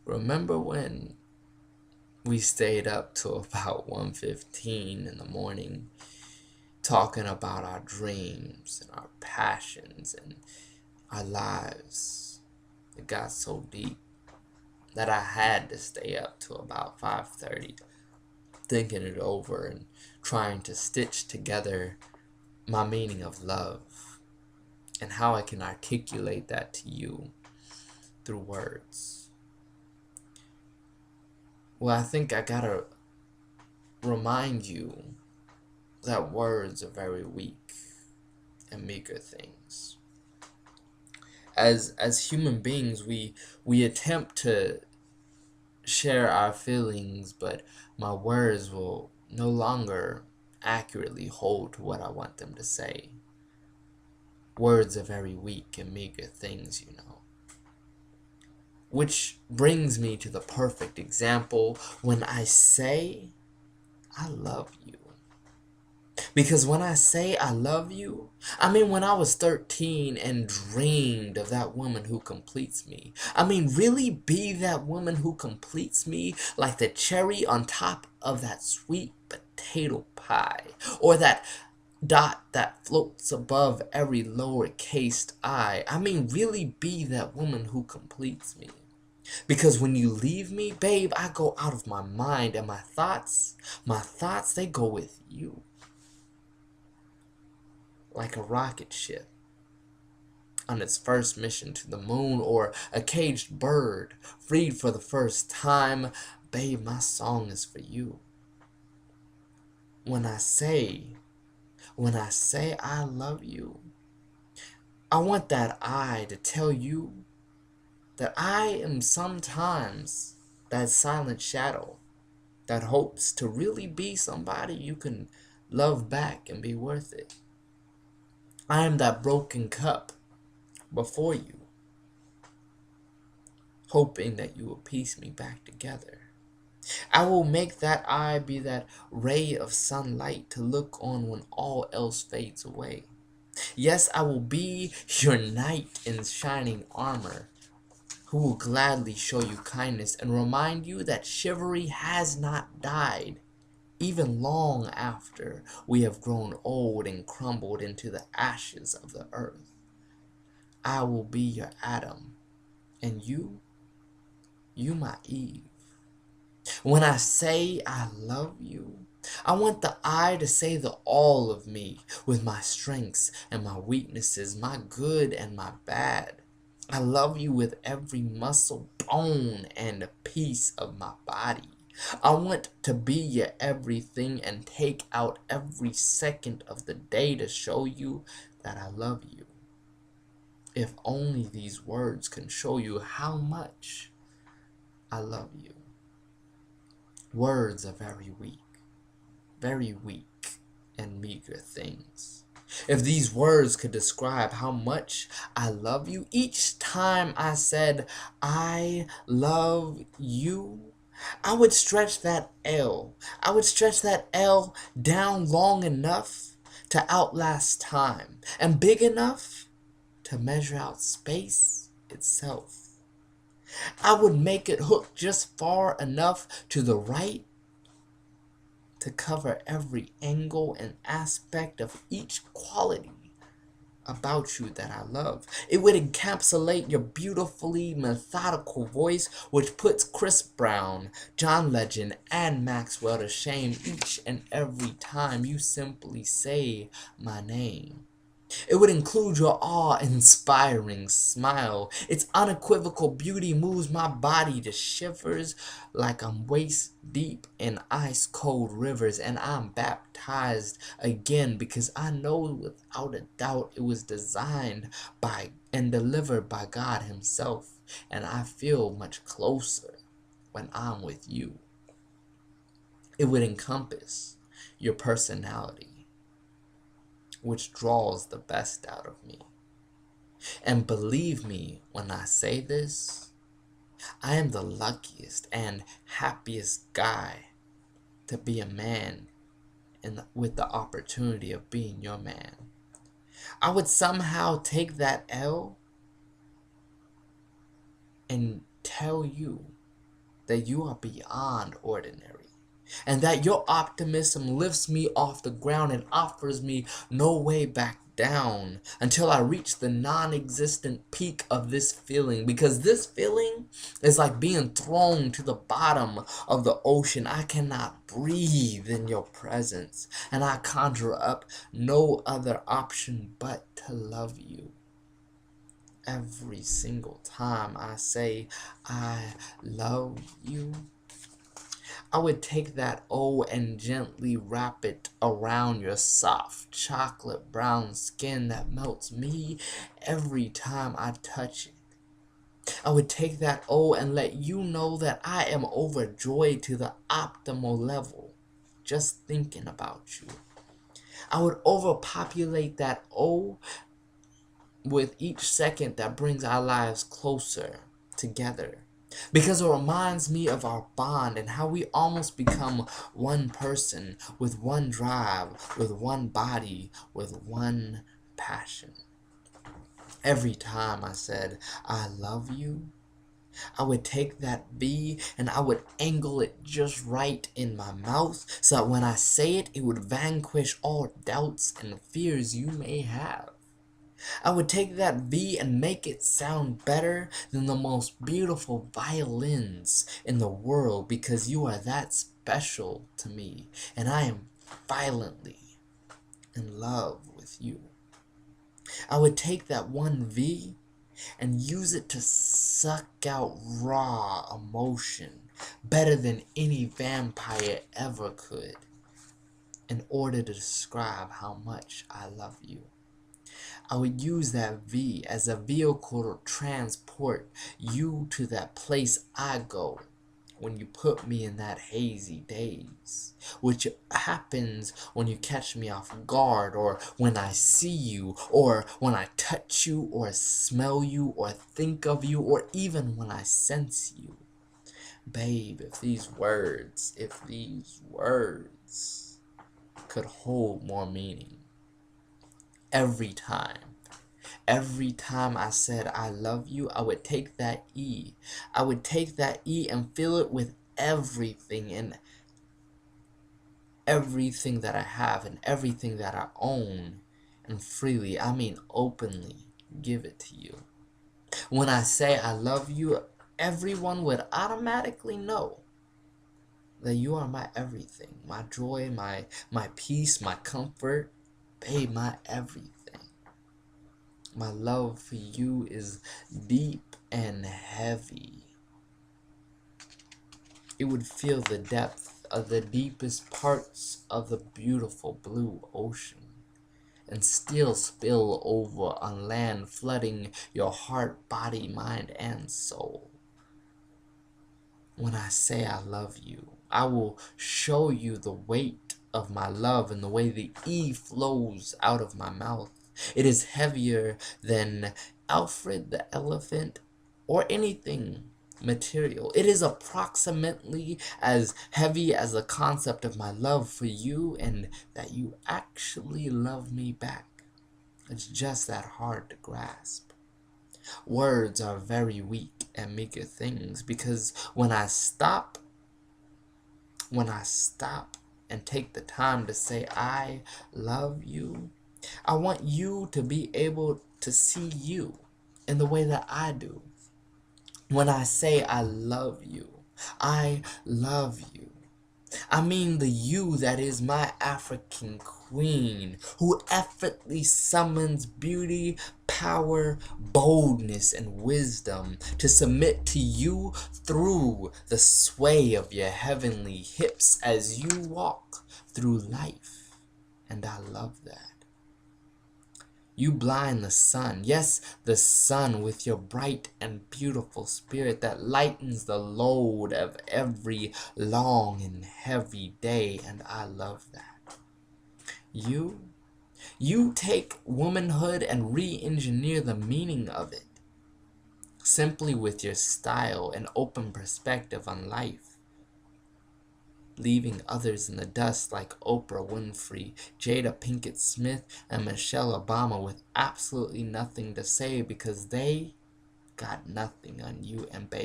Remember when we stayed up till about 1:15 in the morning talking about our dreams and our passions and our lives? It got so deep that I had to stay up till about 5:30 thinking it over and trying to stitch together my meaning of love and how I can articulate that to you through words. Well, I think I gotta remind you that words are very weak and meager things. As human beings, we attempt to share our feelings, but my words will no longer accurately hold to what I want them to say. Words are very weak and meager things, you know. Which brings me to the perfect example when I say, I love you. Because when I say I love you, I mean when I was 13 and dreamed of that woman who completes me. I mean really be that woman who completes me like the cherry on top of that sweet potato pie. Or that dot that floats above every lowercase I. I mean really be that woman who completes me. Because when you leave me, babe, I go out of my mind and my thoughts, they go with you. Like a rocket ship on its first mission to the moon, or a caged bird freed for the first time. Babe, my song is for you. When I say I love you, I want that I to tell you that I am sometimes that silent shadow that hopes to really be somebody you can love back and be worth it. I am that broken cup before you, hoping that you will piece me back together. I will make that eye be that ray of sunlight to look on when all else fades away. Yes, I will be your knight in shining armor, who will gladly show you kindness and remind you that chivalry has not died, even long after we have grown old and crumbled into the ashes of the earth. I will be your Adam, and you my Eve. When I say I love you, I want the I to say the all of me, with my strengths and my weaknesses, my good and my bad. I love you with every muscle, bone, and piece of my body. I want to be your everything and take out every second of the day to show you that I love you. If only these words can show you how much I love you. Words are very weak and meager things. If these words could describe how much I love you, each time I said I love you, I would stretch that L. I would stretch that L down long enough to outlast time and big enough to measure out space itself. I would make it hook just far enough to the right to cover every angle and aspect of each quality about you that I love. It would encapsulate your beautifully methodical voice, which puts Chris Brown, John Legend, and Maxwell to shame each and every time you simply say my name. It would include your awe-inspiring smile. Its unequivocal beauty moves my body to shivers like I'm waist deep in ice-cold rivers, and I'm baptized again because I know without a doubt it was designed by and delivered by God Himself, and I feel much closer when I'm with you. It would encompass your personality, which draws the best out of me. And believe me when I say this, I am the luckiest and happiest guy to be a man and with the opportunity of being your man. I would somehow take that L and tell you that you are beyond ordinary, and that your optimism lifts me off the ground and offers me no way back down until I reach the non-existent peak of this feeling, because this feeling is like being thrown to the bottom of the ocean. I cannot breathe in your presence, and I conjure up no other option but to love you. Every single time I say I love you, I would take that O and gently wrap it around your soft chocolate brown skin that melts me every time I touch it. I would take that O and let you know that I am overjoyed to the optimal level just thinking about you. I would overpopulate that O with each second that brings our lives closer together, because it reminds me of our bond and how we almost become one person with one drive, with one body, with one passion. Every time I said I love you, I would take that V and I would angle it just right in my mouth so that when I say it, it would vanquish all doubts and fears you may have. I would take that V and make it sound better than the most beautiful violins in the world, because you are that special to me, and I am violently in love with you. I would take that one V and use it to suck out raw emotion better than any vampire ever could, in order to describe how much I love you. I would use that V as a vehicle to transport you to that place I go when you put me in that hazy daze, which happens when you catch me off guard, or when I see you, or when I touch you, or smell you, or think of you, or even when I sense you. Babe, if these words could hold more meaning. Every time I said I love you, I would take that E. I would take that E and fill it with everything, and everything that I have and everything that I own, and freely, I mean openly, give it to you. When I say I love you, everyone would automatically know that you are my everything, my joy, my peace, my comfort, babe, my everything. My love for you is deep and heavy. It would fill the depth of the deepest parts of the beautiful blue ocean, and still spill over on land, flooding your heart, body, mind, and soul. When I say I love you, I will show you the weight of my love in the way the E flows out of my mouth. It is heavier than Alfred the elephant or anything material. It is approximately as heavy as the concept of my love for you, and that you actually love me back. It's just that hard to grasp. Words are very weak at meager things, because when I stop and take the time to say I love you, I want you to be able to see you in the way that I do. When I say I love you, I love you. I mean the you that is my African queen, who effortlessly summons beauty, power, boldness, and wisdom to submit to you through the sway of your heavenly hips as you walk through life. And I love that. You blind the sun, yes, the sun, with your bright and beautiful spirit that lightens the load of every long and heavy day, and I love that. You take womanhood and re-engineer the meaning of it, simply with your style and open perspective on life, leaving others in the dust like Oprah Winfrey, Jada Pinkett Smith, and Michelle Obama with absolutely nothing to say, because they got nothing on you. And baby,